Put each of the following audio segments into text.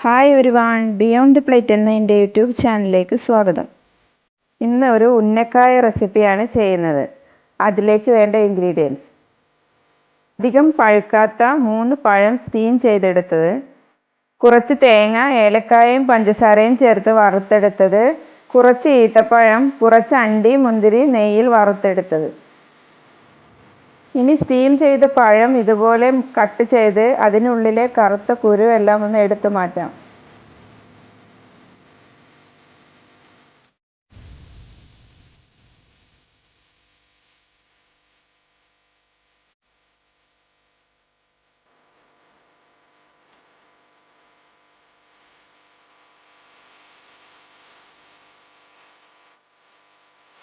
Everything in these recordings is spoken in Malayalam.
Hi everyone, beyond the plate എന്ന എൻ്റെ യൂട്യൂബ് ചാനലിലേക്ക് സ്വാഗതം. ഇന്ന് ഒരു ഉന്നക്കായ റെസിപ്പിയാണ് ചെയ്യുന്നത്. അതിലേക്ക് വേണ്ട ഇൻഗ്രീഡിയൻസ്: അധികം പഴുക്കാത്ത 3 പഴം സ്റ്റീം ചെയ്തെടുത്തത്, കുറച്ച് തേങ്ങ, ഏലക്കായയും പഞ്ചസാരയും ചേർത്ത് വറുത്തെടുത്തത്, കുറച്ച് ഈത്തപ്പഴം, കുറച്ച് അണ്ടി മുന്തിരി നെയ്യിൽ വറുത്തെടുത്തത്. ഇനി സ്റ്റീം ചെയ്ത പഴം ഇതുപോലെ കട്ട് ചെയ്ത് അതിനുള്ളിലെ കറുത്ത കുരു എല്ലാം ഒന്ന് എടുത്തു മാറ്റാം.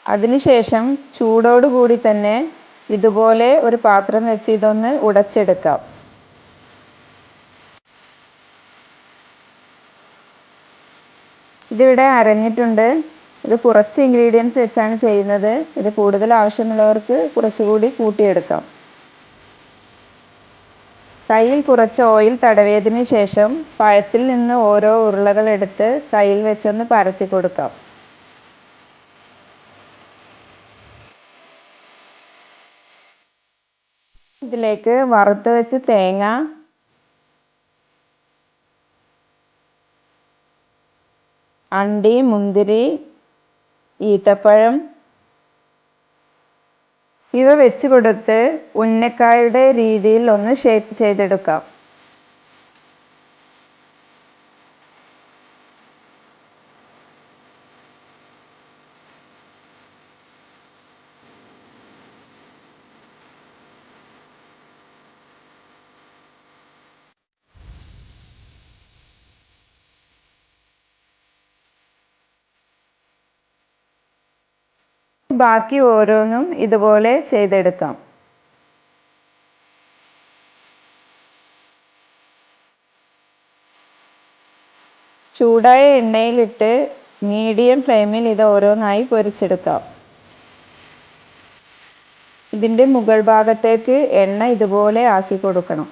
അതിനുശേഷം ചൂടോടുകൂടി തന്നെ ഇതുപോലെ ഒരു പാത്രം വെച്ച് ഇതൊന്ന് ഉടച്ചെടുക്കാം. ഇതിവിടെ അരഞ്ഞിട്ടുണ്ട്. ഇത് കുറച്ച് ഇൻഗ്രീഡിയൻസ് വെച്ചാണ് ചെയ്യുന്നത്. ഇത് കൂടുതൽ ആവശ്യമുള്ളവർക്ക് കുറച്ചുകൂടി കൂട്ടിയെടുക്കാം. കയ്യിൽ കുറച്ച് ഓയിൽ തടവിയതിന് ശേഷം പഴത്തിൽ നിന്ന് ഓരോ ഉരുളകൾ എടുത്ത് കയ്യിൽ വെച്ചൊന്ന് പരത്തി കൊടുക്കാം. ഇതിലേക്ക് വറുത്ത് വെച്ച് തേങ്ങ, അണ്ടി, മുന്തിരി, ഈത്തപ്പഴം ഇവ വെച്ച് കൊടുത്ത് ഉന്നക്കായയുടെ രീതിയിൽ ഒന്ന് ഷേപ്പ് ചെയ്തെടുക്കാം. ബാക്കി ഓരോന്നും ഇതുപോലെ ചെയ്തെടുക്കാം. ചൂടായ എണ്ണയിലിട്ട് മീഡിയം ഫ്ലെയിമിൽ ഇത് ഓരോന്നായി പൊരിച്ചെടുക്കാം. ഇതിൻ്റെ മുകൾ ഭാഗത്തേക്ക് എണ്ണ ഇതുപോലെ ആക്കി കൊടുക്കണം.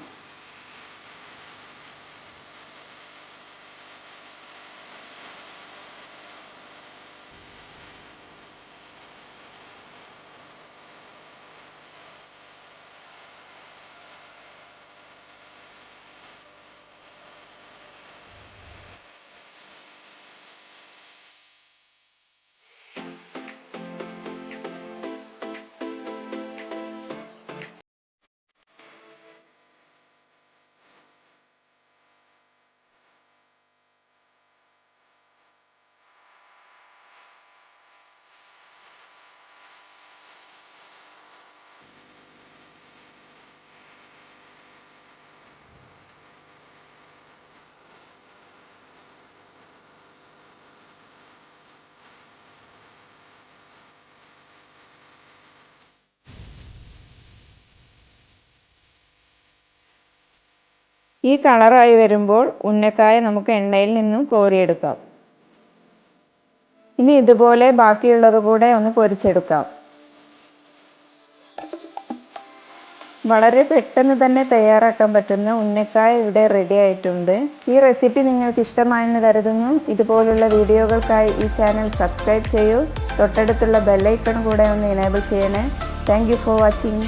ഈ കളറായി വരുമ്പോൾ ഉന്നക്കായ നമുക്ക് എണ്ണയിൽ നിന്നും കോരിയെടുക്കാം. ഇനി ഇതുപോലെ ബാക്കിയുള്ളത് കൂടെ ഒന്ന് പൊരിച്ചെടുക്കാം. വളരെ പെട്ടെന്ന് തന്നെ തയ്യാറാക്കാൻ പറ്റുന്ന ഉന്നക്കായ ഇവിടെ റെഡി ആയിട്ടുണ്ട്. ഈ റെസിപ്പി നിങ്ങൾക്ക് ഇഷ്ടമായെന്ന് കരുതുന്നു. ഇതുപോലുള്ള വീഡിയോകൾക്കായി ഈ ചാനൽ സബ്സ്ക്രൈബ് ചെയ്യൂ. തൊട്ടടുത്തുള്ള ബെല്ലൈക്കൺ കൂടെ ഒന്ന് എനേബിൾ ചെയ്യണേ. Thank you for watching.